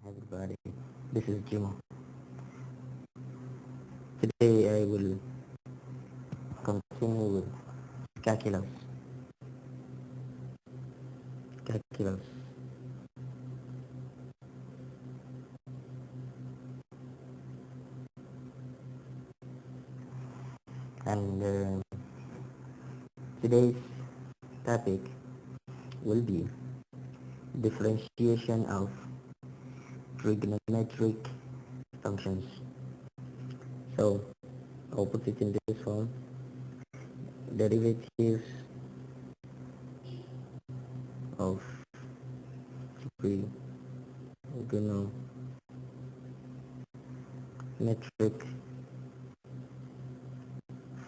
Everybody, this is Jimo. Today I will continue with calculus. Calculus. And today's topic will be differentiation of trigonometric functions. So I'll put it in this form: derivatives of trigonometric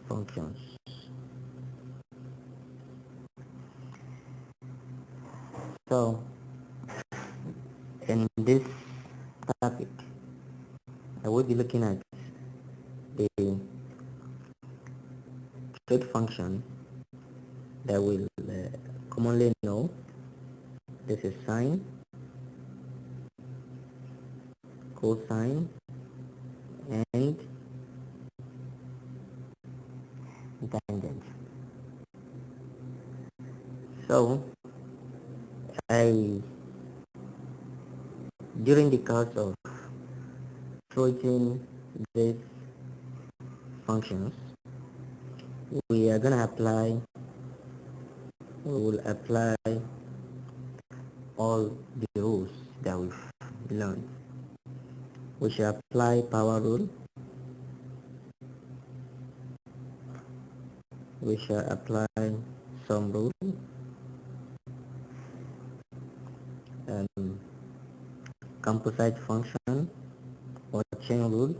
functions. So in this topic, I will be looking at a trig function that we'll commonly know. This is sine, cosine, and tangent. So during the course of treating these functions, we will apply all the rules that we've learned. We shall apply power rule, we shall apply sum rule, composite function or chain rule,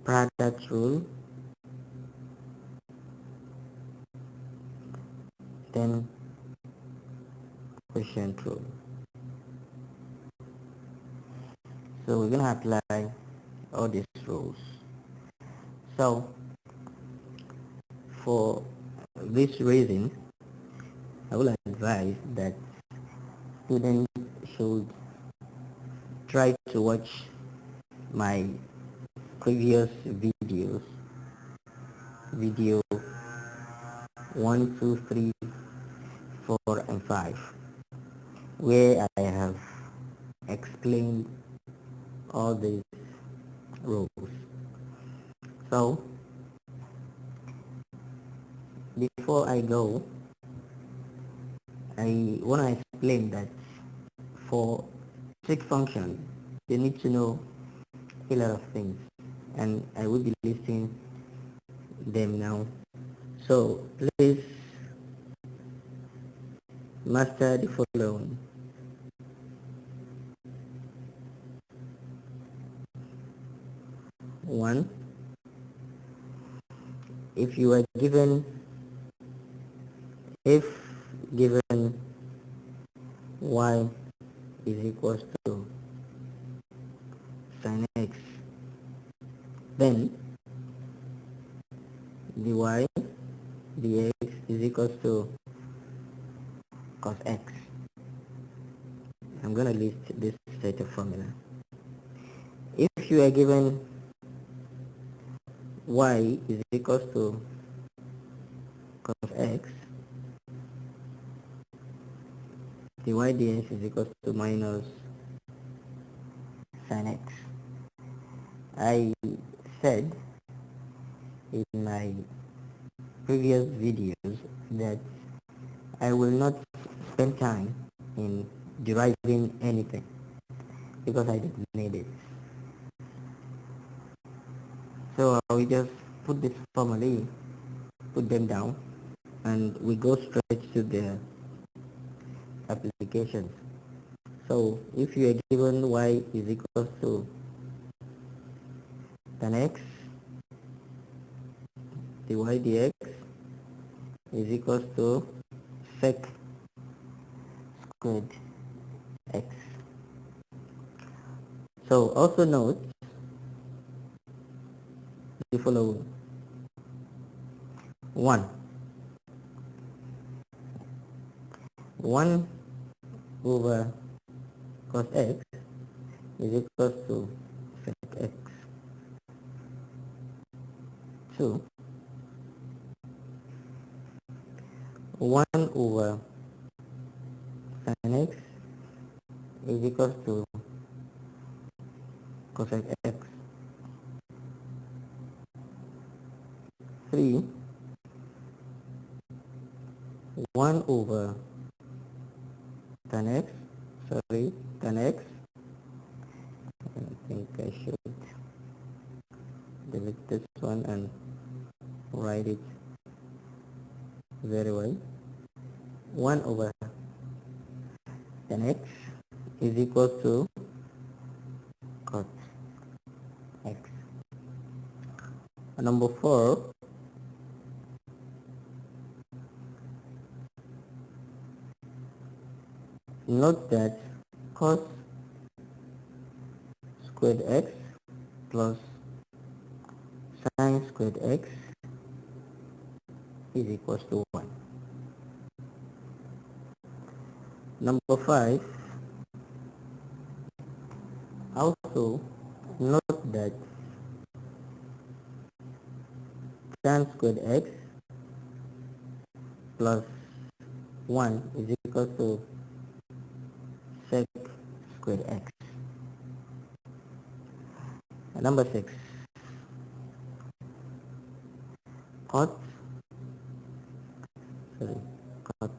product rule, then quotient rule. So we're going to apply all these rules. So for this reason, I will advise that students should try to watch my previous videos, video 1, 2, 3, 4, and 5, where I have explained all these rules. So before I go, I want to explain that for trig function, you need to know a lot of things, and I will be listing them now. So please master the following. One, if you are given, if given y is equals to sin x, then dy dx is equals to cos x. I'm going to list this set of formula. If you are given y is equals to cos x, dy dx is equals to minus sin x. I said in my previous videos that I will not spend time in deriving anything because I didn't need it. So I will just put this formula, put them down, and we go straight to the applications. So if you are given y is equals to tan x, dy dx is equals to sec squared x. So also note the following. 1. 1 over cos x is equal to sec x. 2, 1 over sin x is equal to cosec x. 3, 1 over tan x, tan x, I think I should delete this one and write it very well. 1 over tan x is equal to cos x. Number 4, note that cos squared x plus sin squared x is equal to 1. Number 5, also note that tan squared x plus 1 is equal to sec squared x. Number 6, cot cot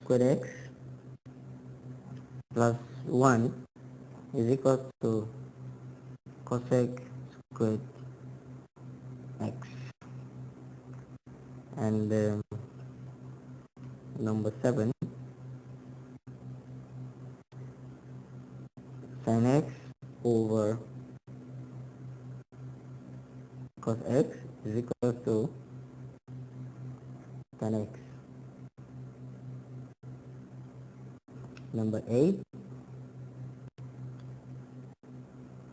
squared x plus 1 is equal to cosec squared x. And number 7, sin x over cos x is equal to tan x. Number 8,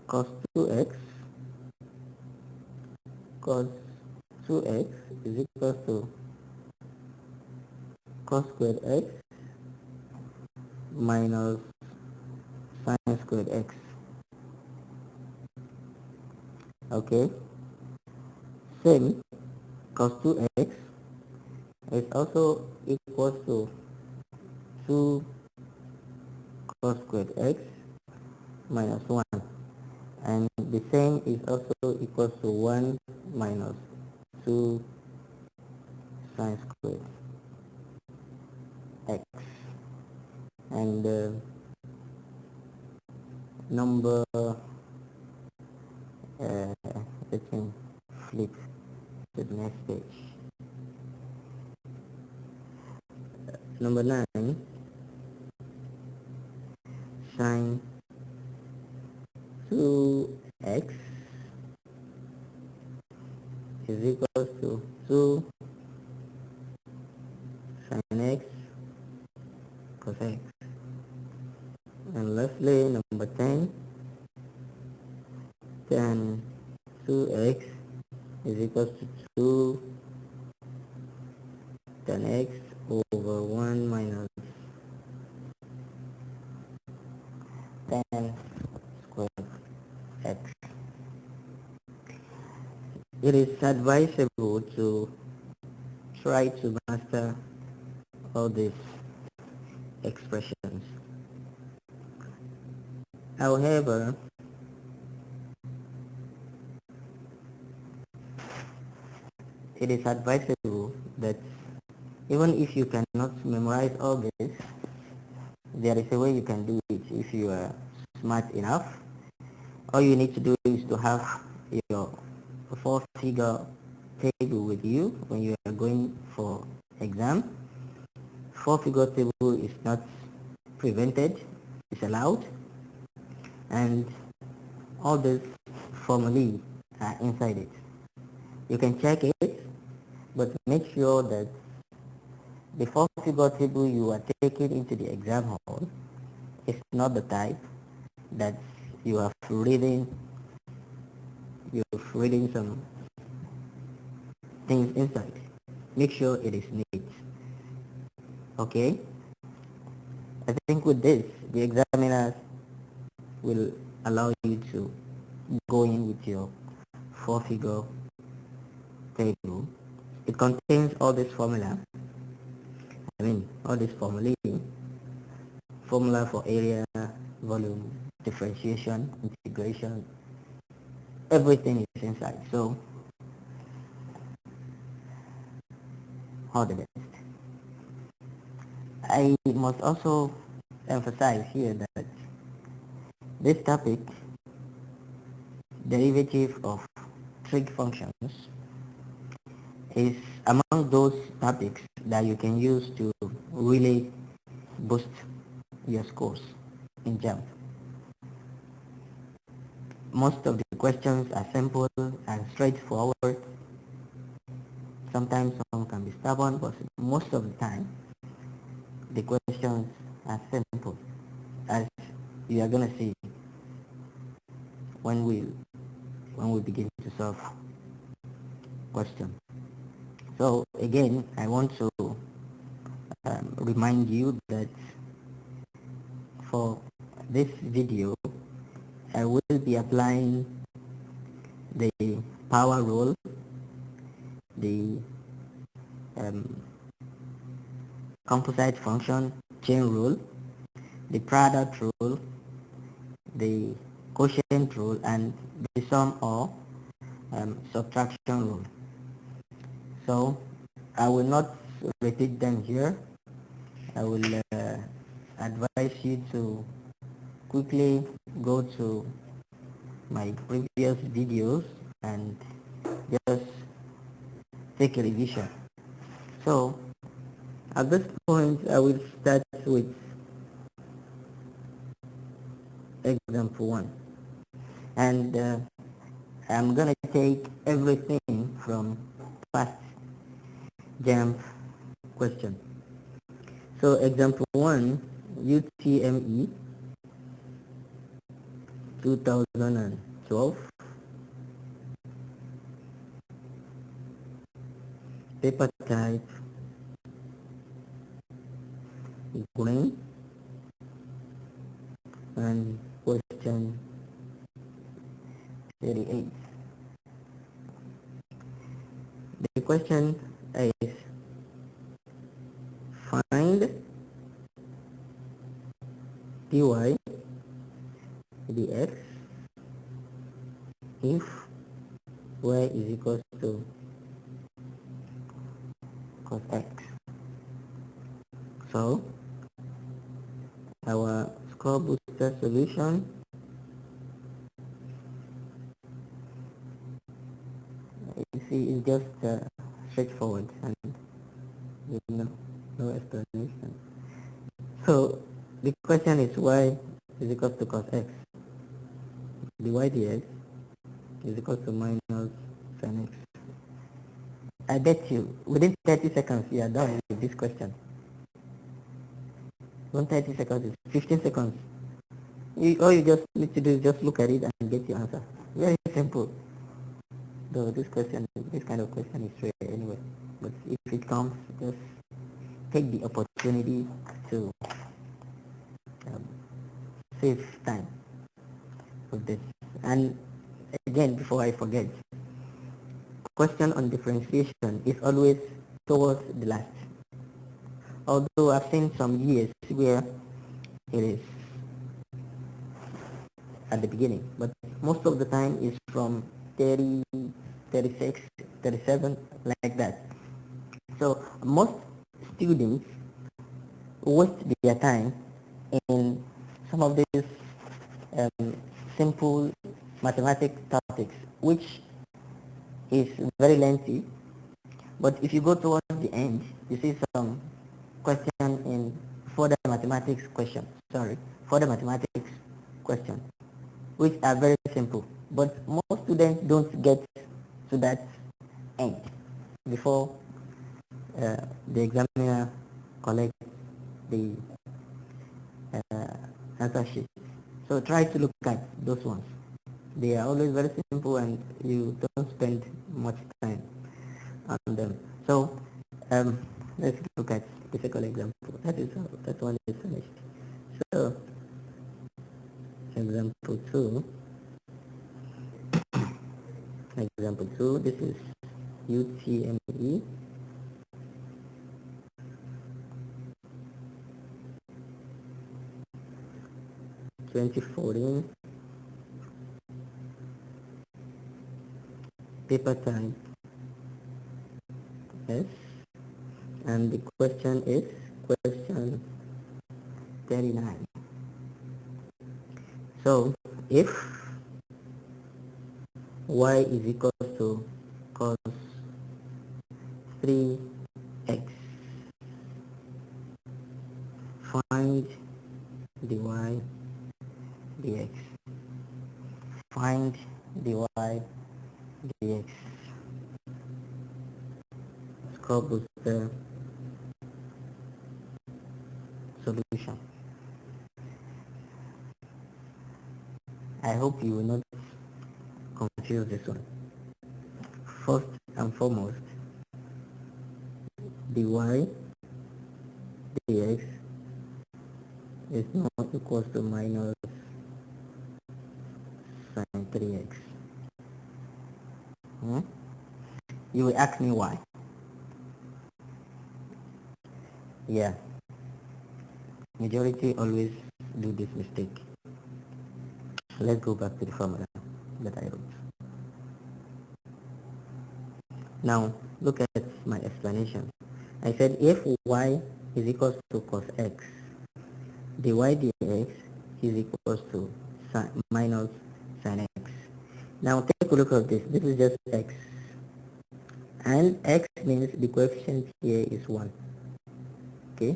cos 2x cos 2x is equal to cos squared x minus sin squared x. Okay, same, cos 2x is also equal to 2 cos squared x minus 1, and the same is also equal to 1 minus 2 sin squared x. And number let me flip to the next page. Number 9, sin 2x is equal to 2 sin x cos x. And lastly, number 10, tan 2x is equal to 2 tan x over 1 minus tan squared x. It is advisable to try to master all these expressions. However, it is advisable that even if you cannot memorize all this, there is a way you can do it if you are smart enough. All you need to do is to have your 4-figure table with you when you are going for exam. 4-figure table is not prevented, it's allowed, and all these formulae are inside it. You can check it, but make sure that the 4-figure table you are taking into the exam hall is not the type that you have reading some things inside. Make sure it is neat. Okay? I think with this, the examiners will allow you to go in with your four-figure table. It contains all this formula. All this formulae. Formula for area, volume, differentiation, integration, everything is inside. So, all the best. I must also emphasize here that this topic, derivative of trig functions, is among those topics that you can use to really boost your scores in JAMB. Most of the questions are simple and straightforward. Sometimes some can be stubborn, but most of the time the questions are simple, as you are going to see when we begin to solve questions. So again, I want to remind you that for this video I will be applying the power rule, the composite function chain rule, the product rule, the quotient rule, and the sum or subtraction rule. So I will not repeat them here. I will advise you to quickly go to my previous videos and just take a revision. So at this point I will start with example 1, and I'm gonna take everything from past JAMB question. So example 1, UTME 2012, paper type green, and question 38. The question is, find dy dx if y is equals to cos x. So our score booster solution you see is just straightforward and no explanation. So the question is y is equals to cos x. Dy dx is equals to minus sin x. I bet you within 30 seconds you are done with this question. 30 seconds is 15 seconds. All you just need to do is just look at it and get your answer. Very simple. Though this kind of question is rare anyway. But if it comes, just take the opportunity to save time with this. And again, before I forget, question on differentiation is always towards the last. Although I've seen some years where it is at the beginning, but most of the time is from 30, 36, 37, like that. So most students waste their time in some of these simple mathematics topics, which is very lengthy. But if you go towards the end, you see some question in further mathematics question, which are very simple. But most students don't get to that end before the examiner collects the answer sheet. So try to look at those ones. They are always very simple and you don't spend much time. on them. So let's look at physical example. That one is finished. So example 2. Example 2, this is UTME 2014 paper type S, and the question is question 39. So if y is equal to cos 3x, find dy dx. Find dy dx. ScoreBooster solution. I hope you will not confuse this one. First and foremost, dy dx is not equals to minus sine 3x. You will ask me why. Yeah, majority always do this mistake. Let's go back to the formula that I wrote. Now look at my explanation. I said if y is equals to cos x, dy dx is equals to minus sin x. Now take a look at this. This is just x, and x means the coefficient here is 1. Okay,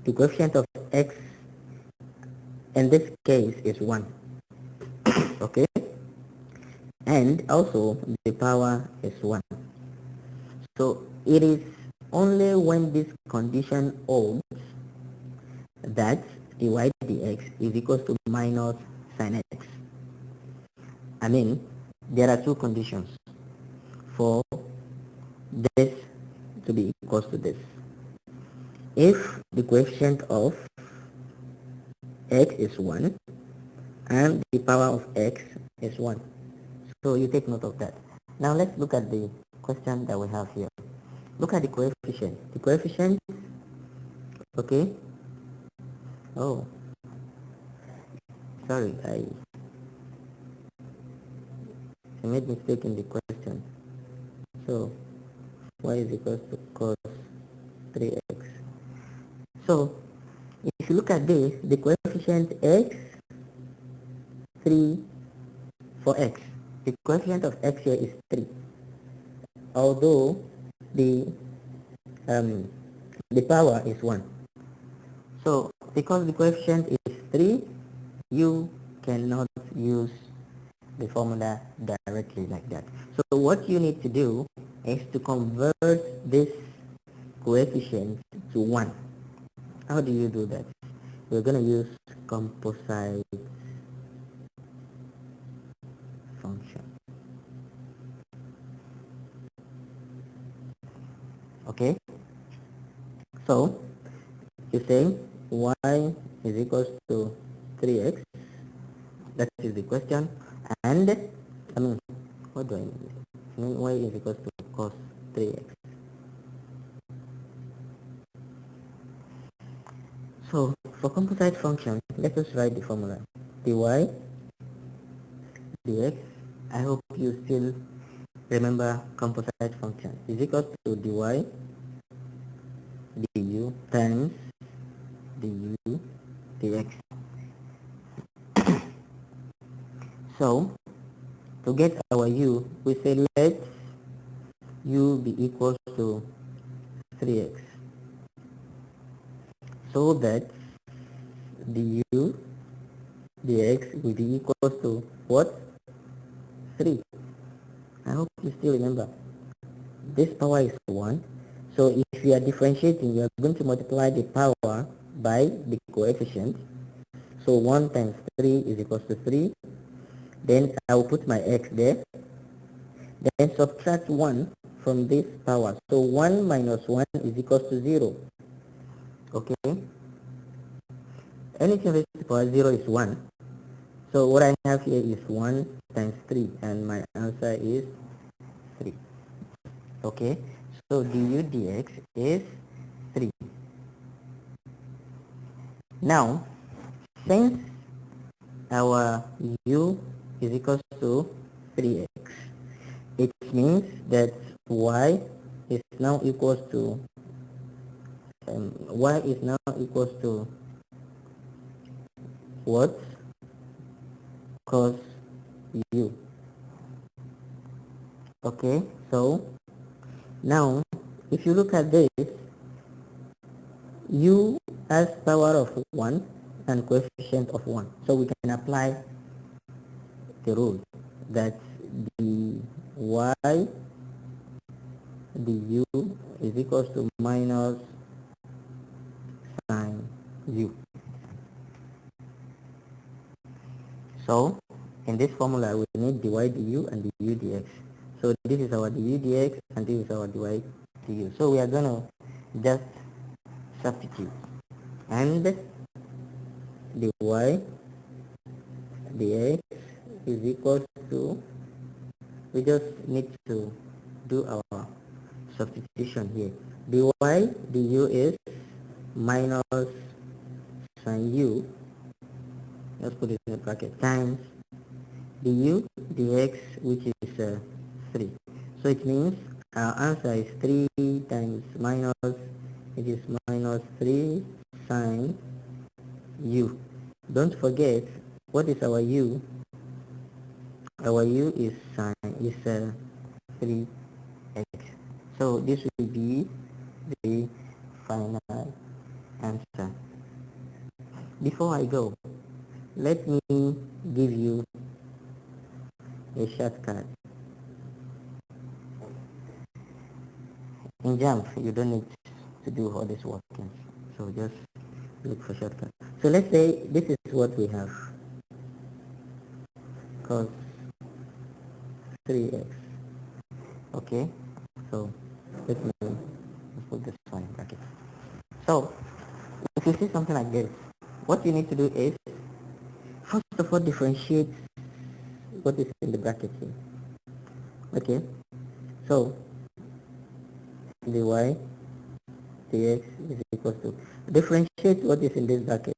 the coefficient of x in this case is 1. Okay, and also the power is 1. So it is only when this condition holds that dy dx is equals to minus sin x. I mean, there are two conditions for this to be equals to this. If the coefficient of x is 1 and the power of x is 1. So you take note of that. Now let's look at the question that we have here. Look at the coefficient. The coefficient, okay. Oh, sorry, I made mistake in the question. So y is equals to cos 3x. So if you look at this, the coefficient x 3 for x. The coefficient of x here is 3. Although the power is 1. So because the coefficient is 3, you cannot use the formula directly like that. So what you need to do is to convert this coefficient to 1. How do you do that? We're going to use composite function. Okay, so you say y is equals to 3x, that is the question, and what do I mean? Y is equals to cos 3x. So for composite function, let us write the formula. Dy dx, I hope you still remember composite function, is equals to dy du times du dx. So to get our u, we say let u be equals to 3x, so that du dx will be equals to what? 3. I hope you still remember. This power is 1. So if you are differentiating, you are going to multiply the power by the coefficient. So 1 times 3 is equals to 3. Then I will put my x there. Then subtract 1 from this power. So 1 minus 1 is equals to 0. Okay? Anything raised to the power 0 is 1. So what I have here is 1 times 3, and my answer is 3. Okay? So du dx is 3. Now, since our u is equals to 3x, it means that y is now equals to what? Cos u. Okay, so now if you look at this, u has power of 1 and coefficient of 1, so we can apply the rule that dy du is equals to minus sine u. So in this formula we need dy du and du dx. So this is our du dx and this is our dy du. So we are going to just substitute, and dy dx is equals to, we just need to do our substitution here. dy du is minus sine u, let's put it in a bracket, times du dx, which is 3. So it means our answer is 3 times minus, it is minus 3 sine u. Don't forget, what is our u? Our u is sine, is 3x. So this will be the final answer. Before I go, let me give you a shortcut. In jump, you don't need to do all this working, so just look for shortcut. So let's say this is what we have, cos 3x. Okay, so let me put this one in bracket. So if you see something like this, what you need to do is, first of all, differentiate what is in the bracket here. Okay, so dy dx is equals to, differentiate what is in this bracket.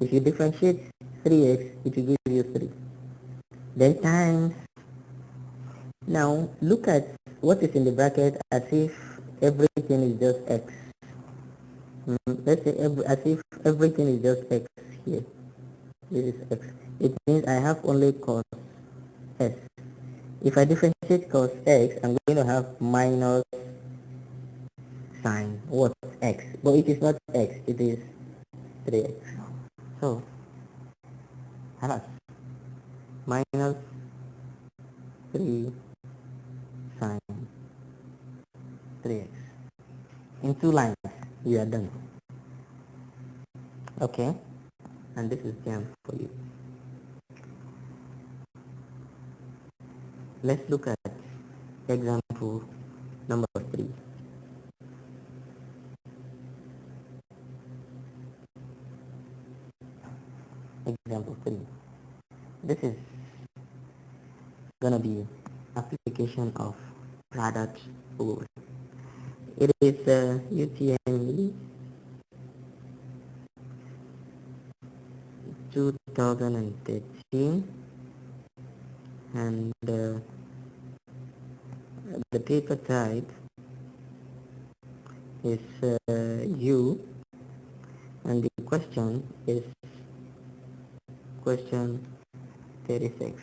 If you differentiate 3x, it will give you 3. Then times, now look at what is in the bracket as if everything is just x. Let's say as if everything is just x here. This is x. It means I have only cos s. If I differentiate cos x, I'm going to have minus sine what? X. But it is not x, it is 3x. So, halas, minus 3 sine 3x. In 2 lines, you are done. Okay? And this is jam for you. Let's look at example number 3. Example 3. This is gonna be application of product rule. It is UTME 2013, and the paper type is U, and the question is question 36.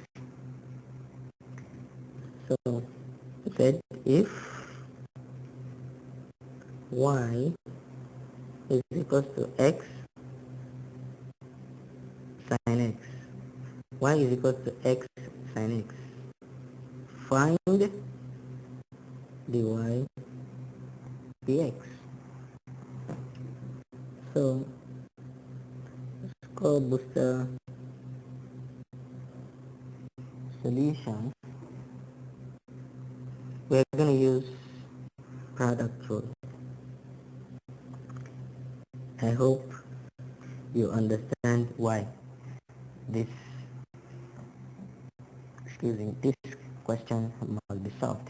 So it said if y is equals to x sin x, y is equals to x sin x, find dy dx. So ScoreBooster solution we're going to use product rule. I hope you understand why this this question must be solved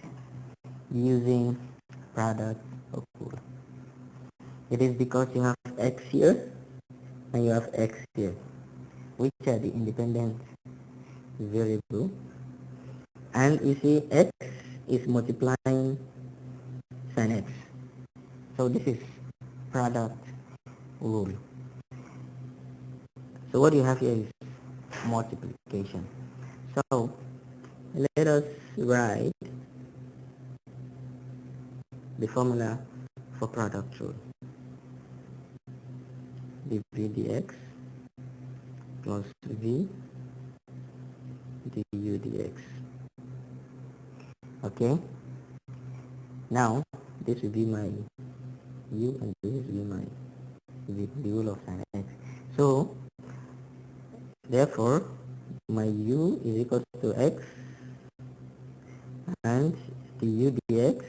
using product of rule. It is because you have x here and you have x here, which are the independent variable, and you see x is multiplying sin x. So this is product rule. So what you have here is multiplication. So let us write the formula for product rule. dv dx plus v du dx. Okay, now this will be my u and this will be my v, the rule of sin x. So therefore my u is equal to x and du dx,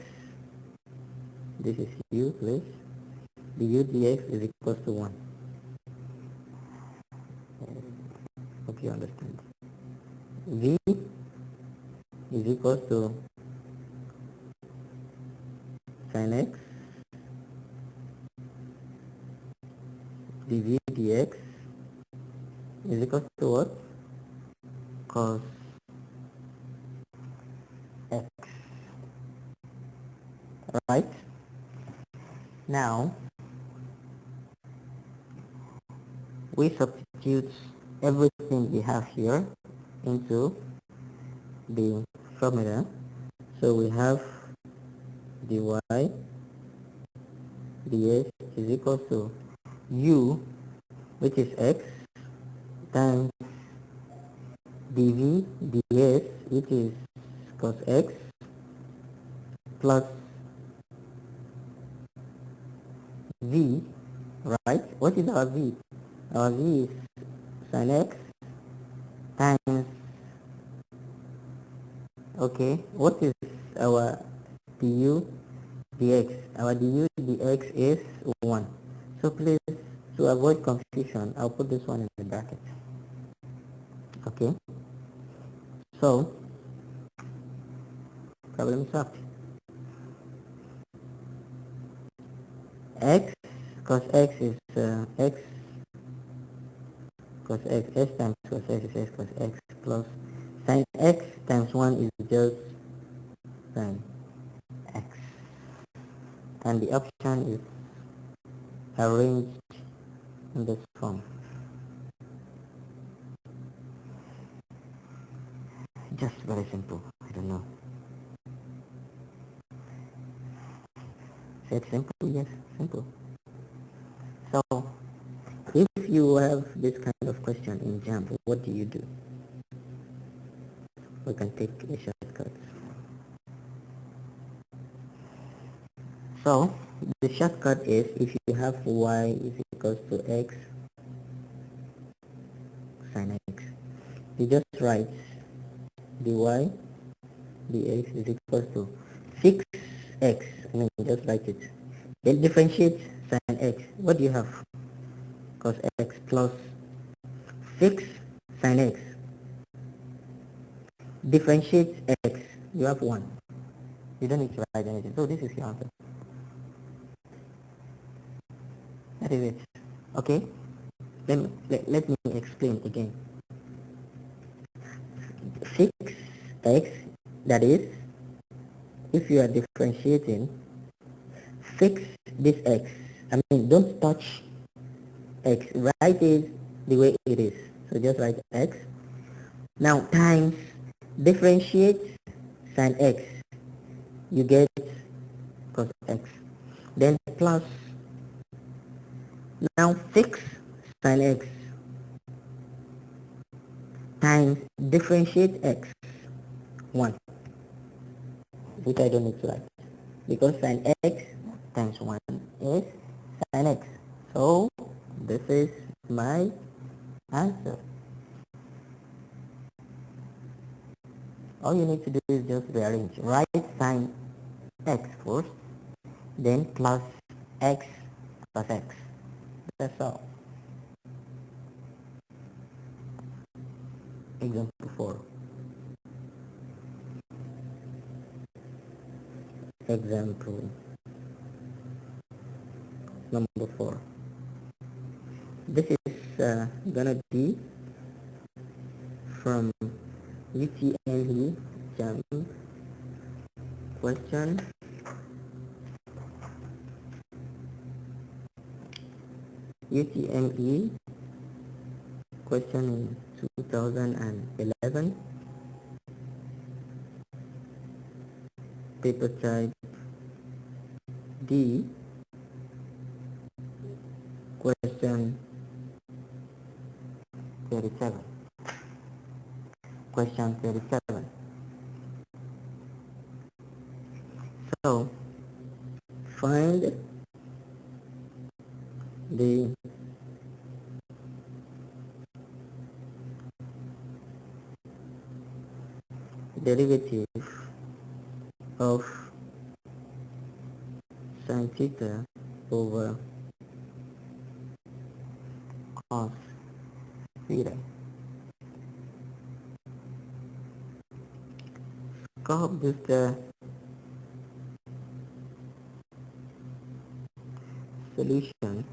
this is u plus du dx is equal to 1. Hope you understand. V is equal to sin x dv dx is equal to what? Cos x. Right? Now we substitute everything we have here into the formula. So we have dy dx is equal to u, which is x, times dv dx, which is cos x, plus v, right? What is our v? Our v is sin x times, okay, what is our du dx? Our du dx is 1. So please, to avoid confusion, I'll put this one in the bracket. Okay, so problem solved. X cos x is x cos x, s times cos x is s cos x, plus sin x times 1 is just sin x, and the option is arranged in this form. Just very simple. I don't know. Say it simple? Yes, simple. So if you have this kind of question in JAMB, what do? We can take a shortcut. So the shortcut is, if you have y is equals to x sin x, you just write dy dx is equals to 6x. I mean, just write it. Then differentiate sin x. What do you have? Cos x plus 6 sin x. Differentiate x. You have 1. You don't need to write anything. So this is your answer. That is it. Okay? Let me explain again. 6x, that is, if you are differentiating, fix this x. I mean, don't touch x. Write it the way it is. So just write x. Now times differentiate sin x. You get cos x. Then plus, now fix sin x times differentiate x 1, which I don't need to write, because sin x times 1 is sin x. So this is my answer. All you need to do is just rearrange. Write sin x first, then plus x plus x. That's all. Example 4. Example number 4. This is gonna be from UTME exam question. UTME question in 2011, paper type D, question 37. Question 37. So find the derivative of sin theta over cos theta. ScoreBooster solution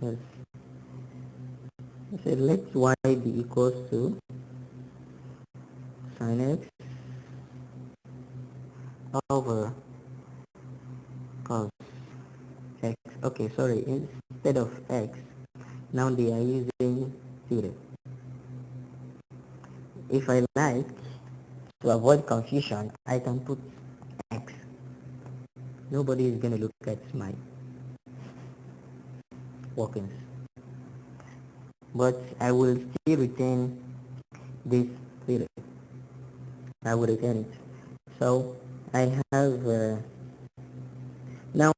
is, so let y be equals to sin x over cos x. Okay, sorry, instead of x, now they are using theta. If I like to avoid confusion, I can put x. Nobody is gonna look at my workings, but I will still retain this theta. I will retain it. So I have now,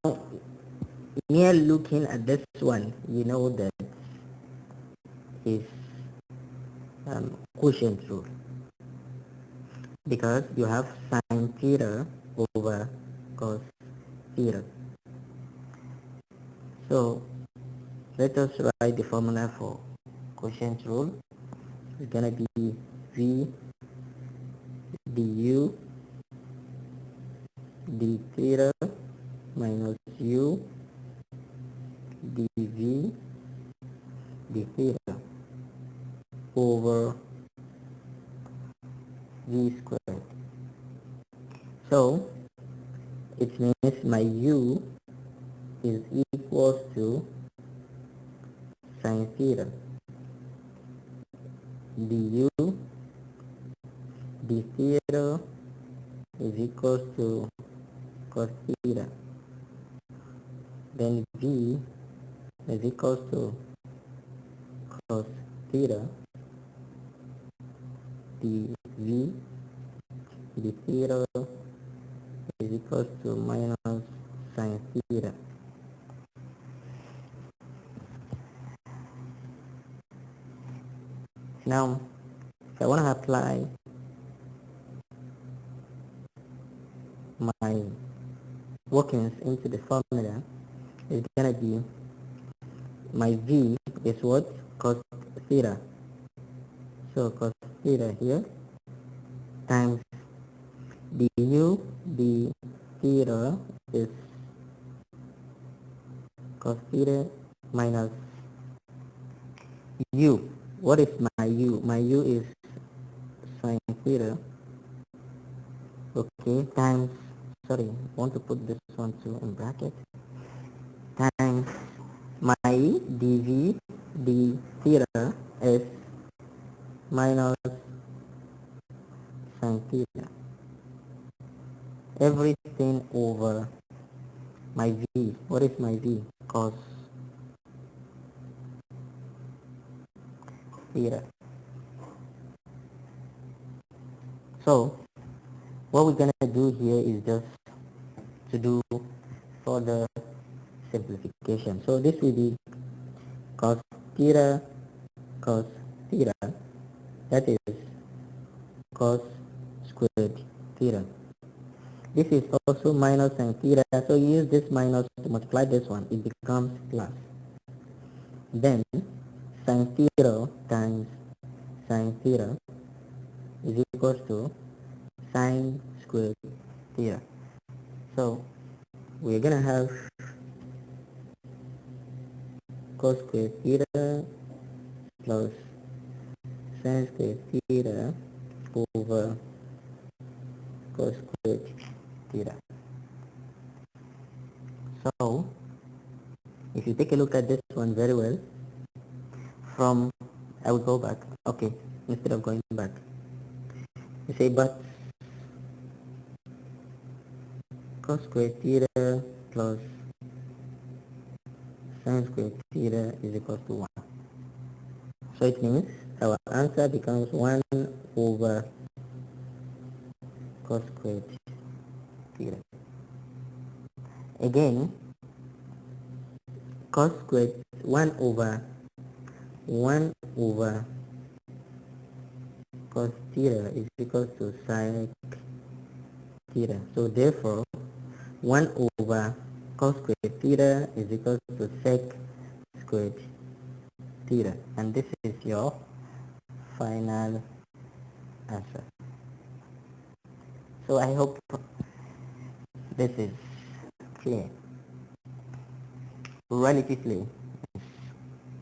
mere looking at this one, you know that is quotient rule, because you have sin theta over cos theta. So let us write the formula for quotient rule. It's gonna be v du d theta minus u dv d theta over v squared. So it means my u is equals to sin theta du d theta is equals to cos theta, then v is equals to cos theta dv d theta is equals to minus sin theta. Now if I want to apply my workings into the formula, it's gonna be my v is what? Cos theta. So cos theta here times du d theta is cos theta minus u. What is my u? My u is sin theta. Okay, times, sorry, I want to put this one too in bracket, times my dv d theta is minus sin theta. Everything over my v. What is my v? Cos theta. So what we're gonna do here is just to do further simplification. So this will be cos theta cos theta, that is cos squared theta. This is also minus sine theta, so you use this minus to multiply this one, it becomes plus. Then sine theta times sine theta is equals to sine squared theta. So we're gonna have cos squared theta plus sine squared theta over cos squared theta. So if you take a look at this one very well, I will go back, okay, instead of going back, you say but cos squared theta plus sine squared theta is equal to 1. So it means our answer becomes 1 over cos squared theta. Again, cos squared 1 over cos theta is equal to sine theta. So therefore 1 over cos squared theta is equal to sec squared theta, and this is your final answer. So I hope this is clear. Relatively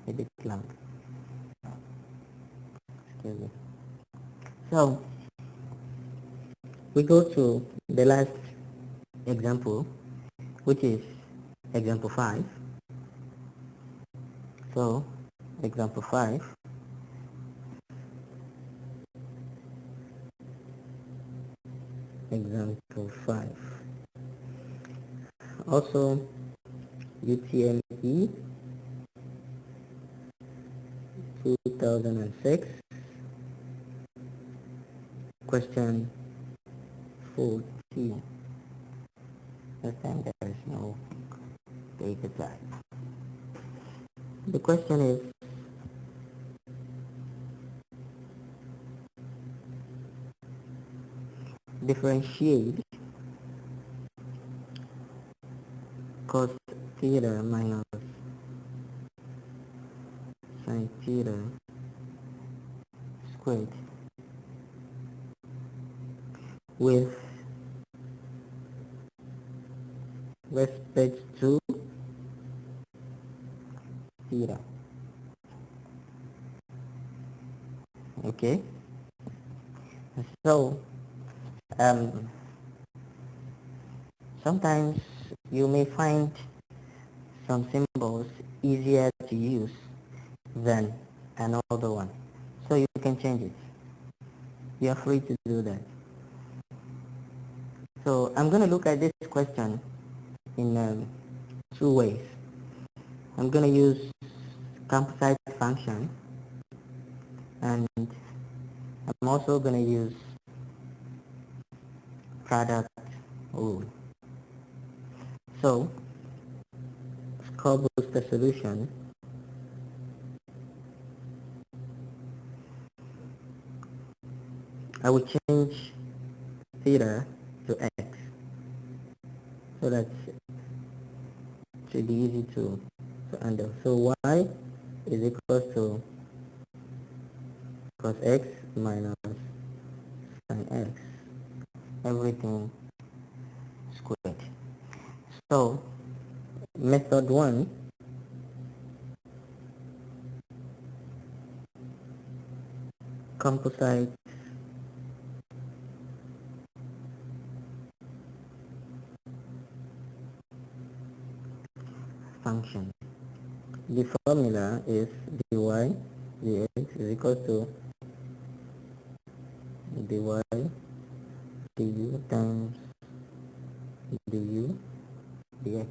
a bit long. Excuse me. So we go to the last example, which is example 5. So example 5, also UTME 2006, question 14. This time there is no data type. The question is, differentiate cos theta minus sin theta squared with respect to theta. Okay, so sometimes you may find some symbols easier to use than another one, so you can change it. You are free to do that. So I'm going to look at this question in 2 ways. I'm going to use composite function, and I'm also going to use product rule. So ScoreBooster solution, I will change theta to x, so that it should be easy to handle. So y is equal to cos x minus sin x, everything squared. So method 1, composite function. The formula is dy dx is equal to dy du times du dx.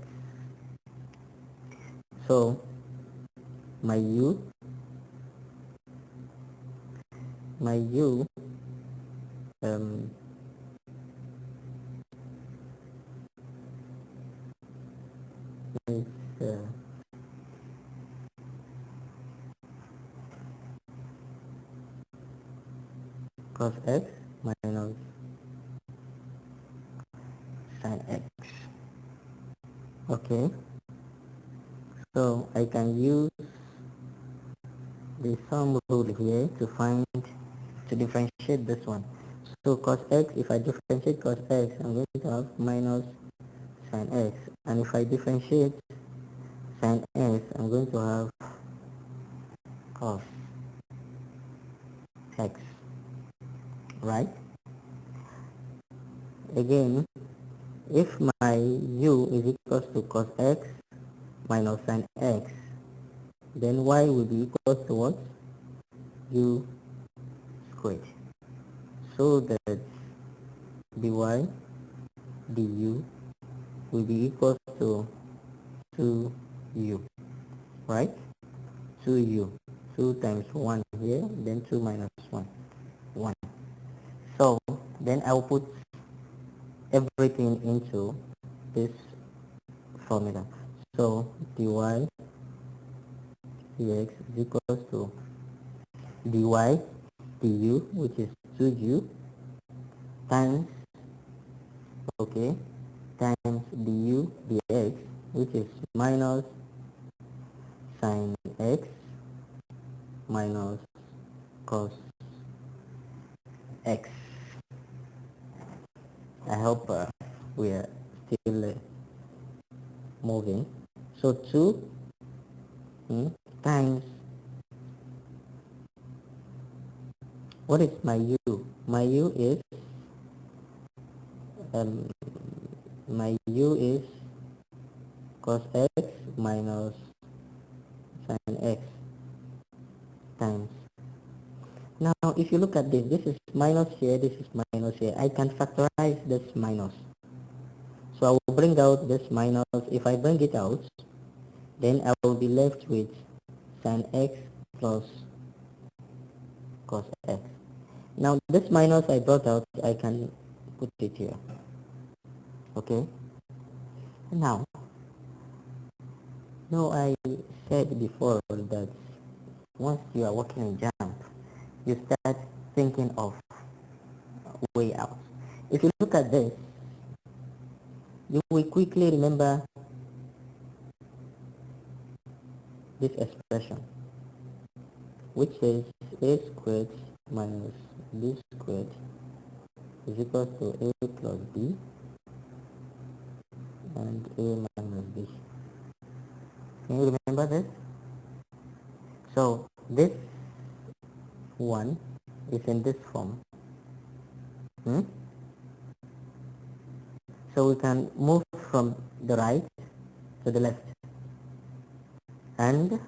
So my u is cos x minus Okay, so I can use the sum rule here to differentiate this one. So cos x, if I differentiate cos x, I'm going to have minus sin x, and if I differentiate sin x, I'm going to have cos x, right? Again, if my u is equals to cos x minus sin x, then y will be equals to what? U squared. So that dy du will be equals to 2u, right? 2u. 2 times 1 here, then 2 minus 1, 1. So then I'll put everything into this formula. So dy dx is equals to dy du, which is 2u, times, okay, times du dx, which is minus sin x minus cos x. I hope we are still moving. So 2 times, what is my u? My u is um, my u is cos x minus sin x times. Now if you look at this is minus here, this is minus here. I can factorize this minus. So I will bring out this minus. If I bring it out, then I will be left with sin x plus cos x. Now this minus I brought out, I can put it here. Okay. Now, I said before that once you are working in jump, you start thinking of way out. If you look at this, you will quickly remember this expression, which is a squared minus b squared is equal to a plus b and a minus b. Can you remember this? So this one is in this form. So we can move from the right to the left, and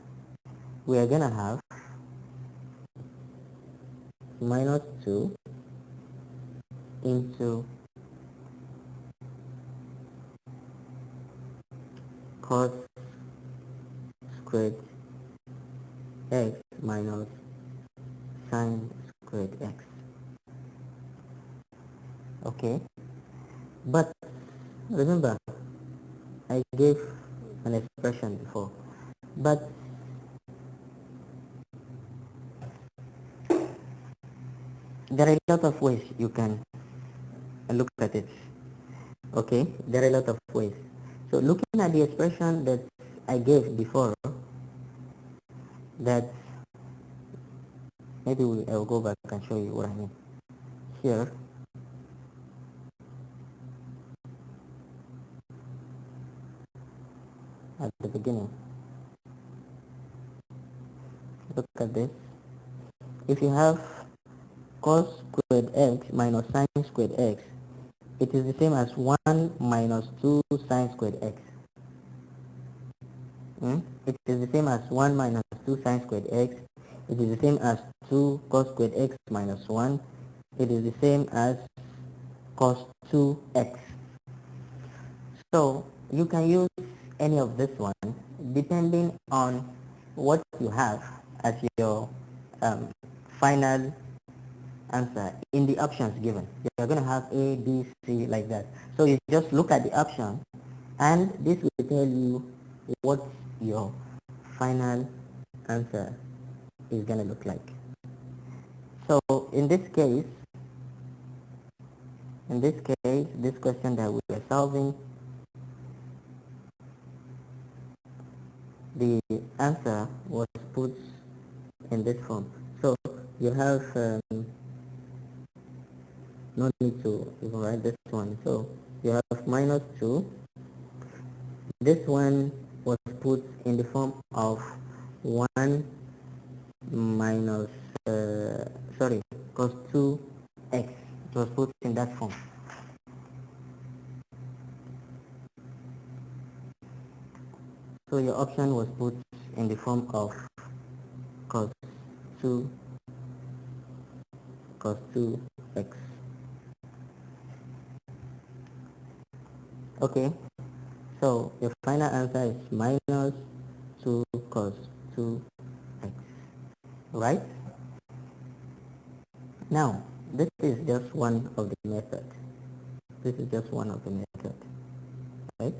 we are gonna have minus 2 into cos squared x minus sin squared x. Okay, but remember I gave an expression before, but there are a lot of ways you can look at it. Okay, there are a lot of ways. So looking at the expression that I gave before, that maybe I'll go back and show you what I mean. Here, at the beginning, look at this. If you have cos squared x minus sin squared x, it is the same as 1 minus 2 sin squared x. It is the same as 1 minus 2 sin squared x. It is the same as 2 cos squared x minus 1. It is the same as cos 2x. So you can use any of this one depending on what you have as your final answer in the options given. You're going to have A, B, C like that. So you just look at the option and this will tell you what your final answer is going to look like. So in this case, this question that we are solving, the answer was put in this form. So you have no need to even write this one. So you have minus 2. This one was put in the form of 1 minus sorry, cos 2x. It was put in that form. So your option was put in the form of cos 2 cos 2x. Okay, so your final answer is minus 2 cos 2x, right? Now, this is just one of the methods. This is just one of the methods, right?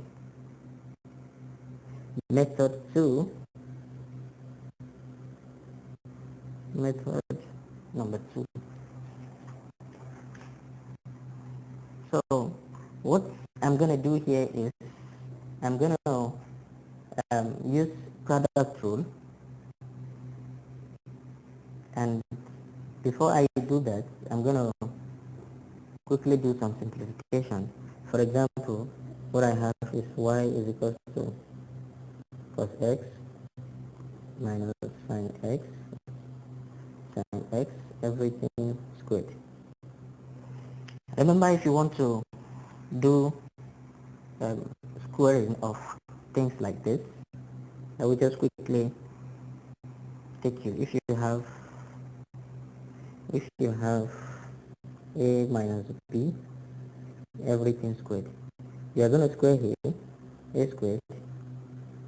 Method 2, method number 2. So what I'm gonna do here is I'm gonna use product rule, and before I do that, I'm gonna quickly do some simplification. For example, what I have is y is equal to cos x minus sin x, everything squared. Remember, if you want to do squaring of things like this, I will just quickly take you. If you have a minus b, everything squared, you are going to square here a squared.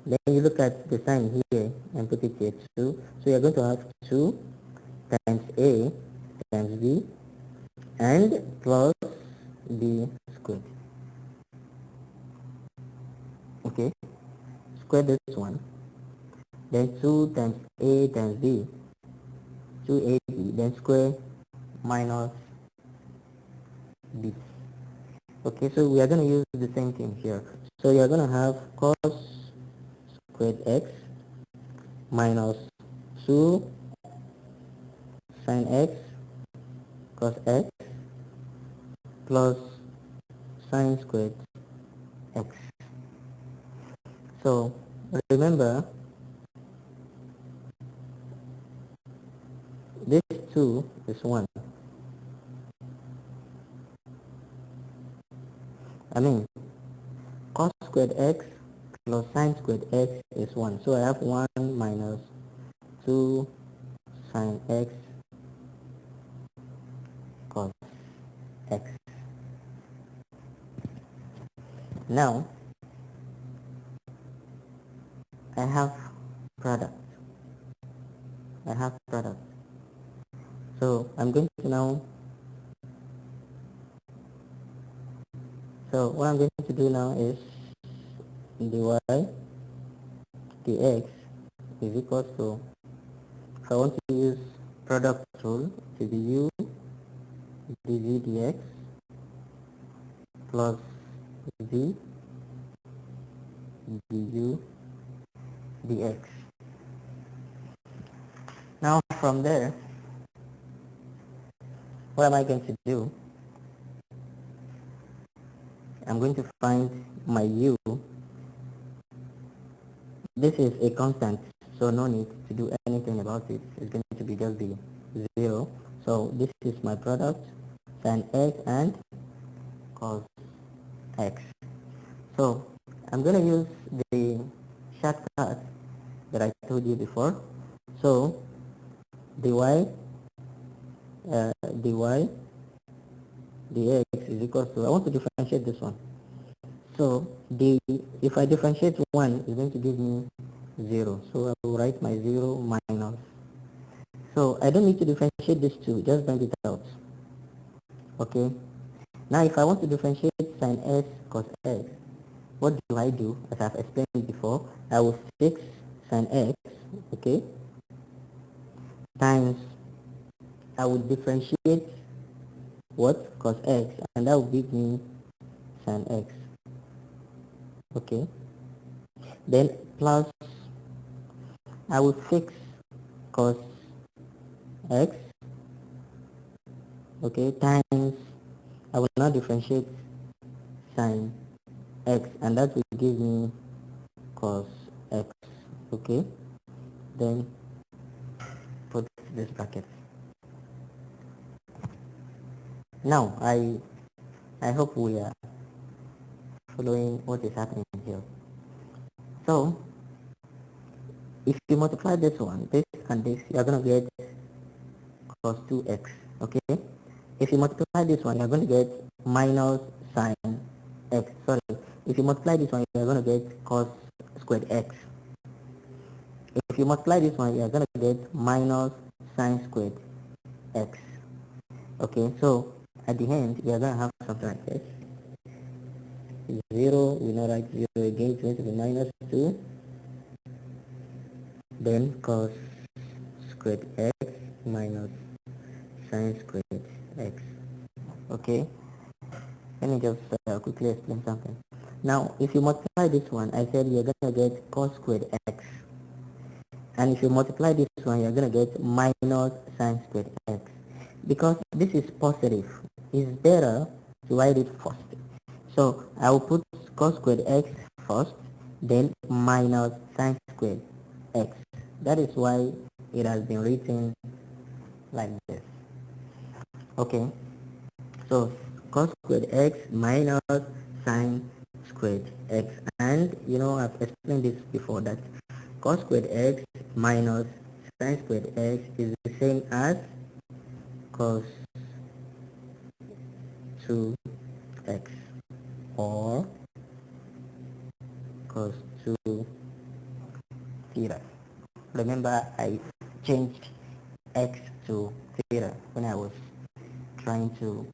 Then you look at the sign here and put it here 2. So you are going to have 2 times a times b and plus b squared. Okay, square this one. Then 2 times a times b, 2ab, then square minus b. Okay, so we are going to use the same thing here. So you are going to have cos squared x minus 2 sin x cos x plus sin squared x. So remember, this 2 is 1. I mean, cos squared x plus sin squared x is 1. So I have 1 minus 2 sin x cos x. Now, I have product. I have product. So I'm going to now, so what I'm going to do now is dy dx is equal to, if I want to use product rule, to be u dv dx plus v du dx. Now from there, what am I going to do? I'm going to find my u. This is a constant, so no need to do anything about it. It's going to be just the 0. So this is my product, sin x and cos x. So I'm going to use the shortcut that I told you before. So dy dx is equal to, I want to differentiate this one. So if I differentiate 1, it's going to give me 0. So I will write my 0 minus. So I don't need to differentiate this 2, just bring it out. Okay. Now if I want to differentiate sin x cos x, what do? As I've explained before, I will fix sin x, okay, times, I will differentiate what? Cos x, and that will give me sin x. Okay. Then plus I will fix cos x, okay, times, I will now differentiate sine x, and that will give me cos x, okay. Then put this bracket. Now I hope we are following what is happening here. So if you multiply this one, this and this, you are going to get cos 2x, okay. If you multiply this one, you are going to get minus sine x. Sorry, if you multiply this one, you are going to get cos squared x. If you multiply this one, you are going to get minus sine squared x. Okay, so at the end, we are going to have something like this. 0, we know write 0 again, it's going to be minus 2, then cos squared x minus sine squared x. Okay, let me just quickly explain something. Now, if you multiply this one, I said you're going to get cos squared x. And if you multiply this one, you're going to get minus sine squared x. Because this is positive, it's better to write it first. So I will put cos squared x first, then minus sine squared x. That is why it has been written like this. Okay, so cos squared x minus sine squared x. And you know, I've explained this before, that cos squared x minus sine squared x is the same as cos 2x or cos 2 theta. Remember, I changed x to theta when I was trying to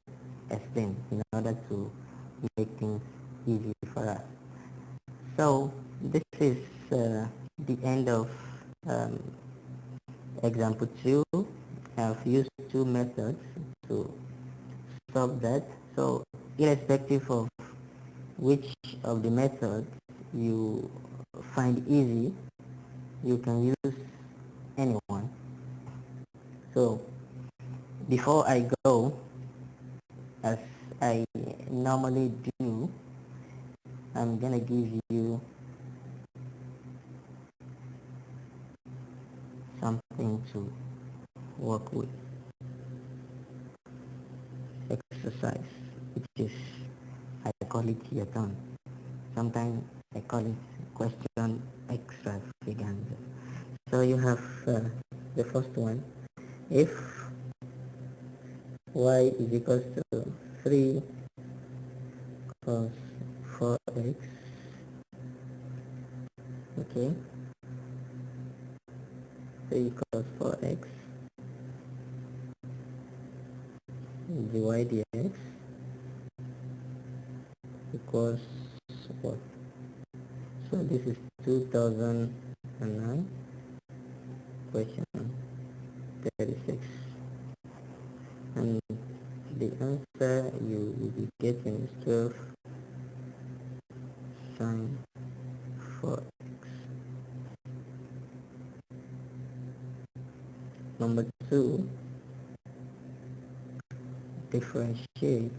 explain, in order to make things easy for us. So this is the end of um, example 2. I've used two methods to solve that. So irrespective of which of the methods you find easy, you can use anyone. So before I go, as I normally do, I'm gonna give you something to work with. Exercise, which is, I call it your turn. Sometimes I call it question extravaganza. So you have the first one. If y is equals to 3 cos 4x, okay, 3 cos 4x dy dx equals what? So this is 2009, question 36, and the answer you will be getting is 12 sine 4x. Number 2, differentiate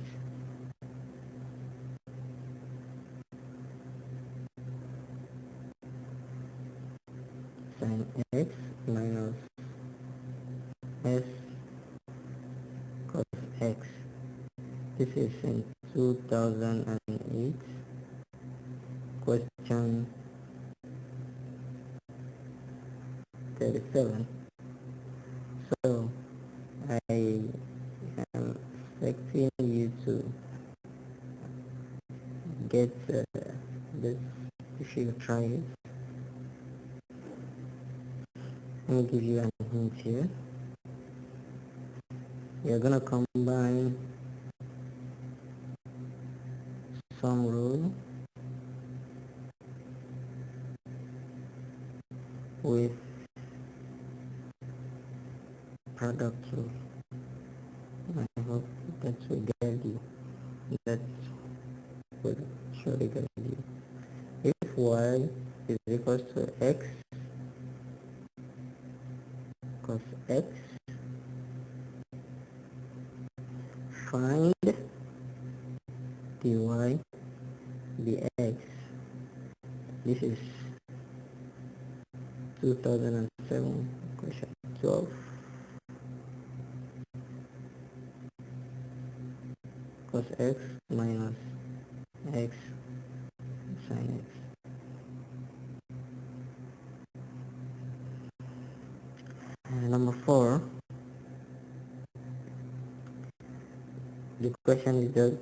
sine x minus s cos x. This is in 2008, question 37. So I am expecting you to get this if you try it. Let me give you a hint here. You're gonna combine some rule with product rule. I hope that will guide you. That will surely guide you. If y is equals to x cos x. Find dy dx. This is 2007 question 12. Cos x minus x sin x. And number 4, the question is just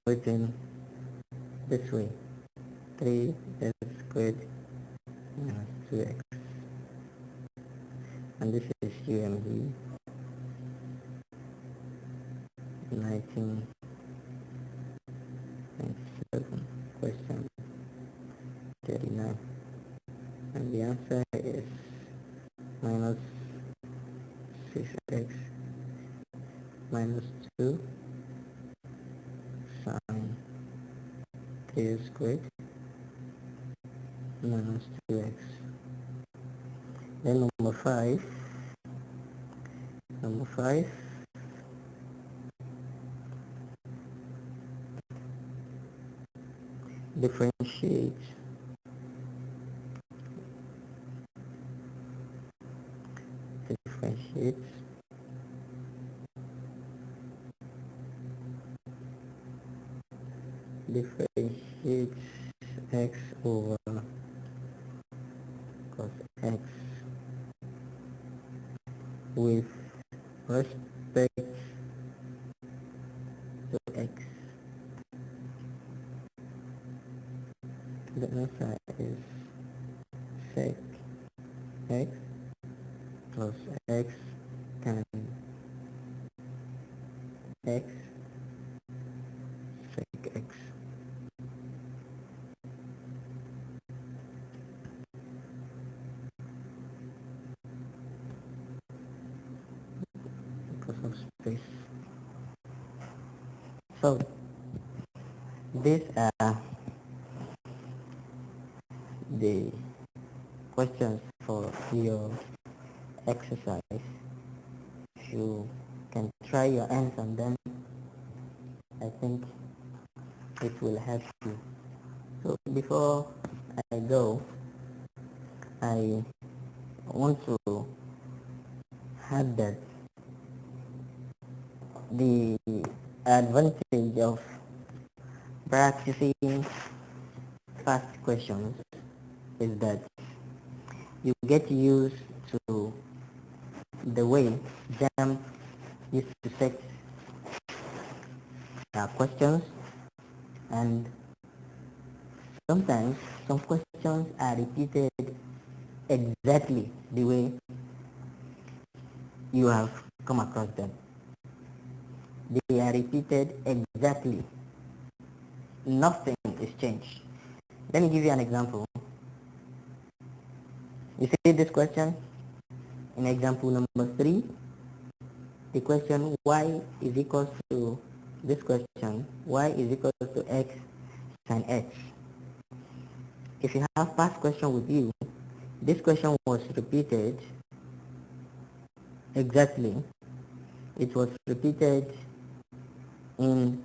written this way: 3x squared minus 2x. And this is UMD 1997 question 39. And the answer is minus 6x minus 2 sine 3 squared minus 2x. Then number 5, differentiate differentiate x over cos x with respect to x. The answer is sec x plus x tan x sec x. Because of space. So these are the questions for your exercise. If you can try your hands on them, I think it will help you. So before I go, I want to add that the advantage of practicing past questions is that you get used to the way JAM used to set questions, and sometimes some questions are repeated exactly the way you have come across them. They are repeated exactly. Nothing is changed. Let me give you an example. You see this question in example number 3. The question y is equals to this question, y is equals to x sin x. If you have past question with you, this question was repeated exactly. It was repeated in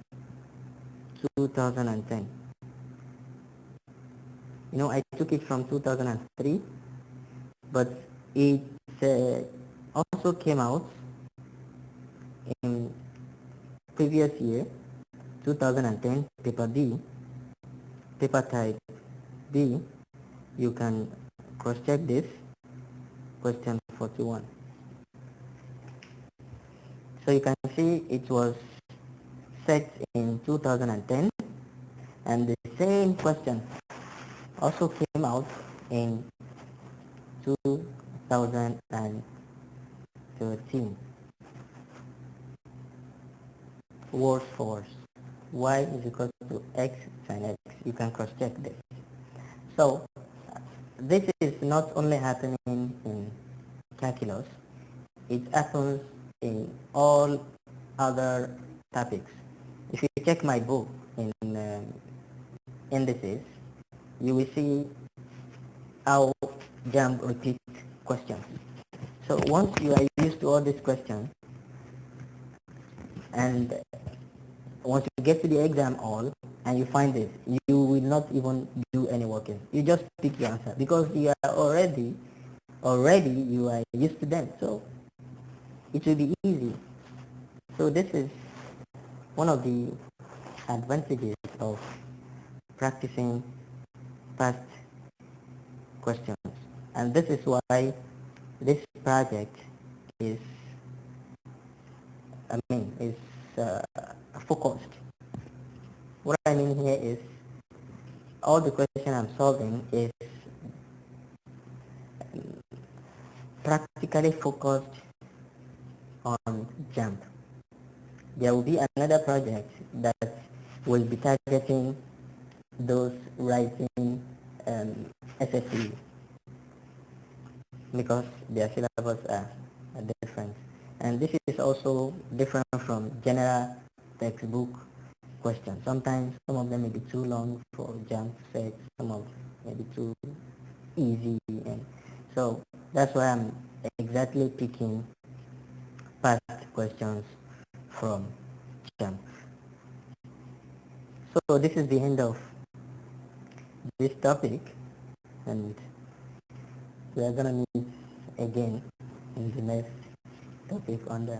2010. You know, I took it from 2003, but it also came out in previous year, 2010, paper D, paper type B. You can cross-check this, question 41. So you can see it was set in 2010, and the same question also came out in 2013. Word for word, y is equal to x sin x. You can cross-check this. So this is not only happening in calculus, it happens in all other topics. If you check my book in indices, you will see how JAMB repeats questions. So once you are used to all these questions, and once you get to the exam hall and you find this, you will not even do any working. You just pick your answer because you are already you are used to them. So it will be easy. So this is one of the advantages of practicing past questions. And this is why this project is, is focused. What I mean here is all the question I'm solving is practically focused on jump. There will be another project that will be targeting those writing SFE because their syllabus are different. And this is also different from general textbook questions. Sometimes some of them may be too long for jump sake, some of them may be too easy, and so that's why I'm exactly picking past questions from jump. So this is the end of this topic, and we are gonna meet again in the next topic on the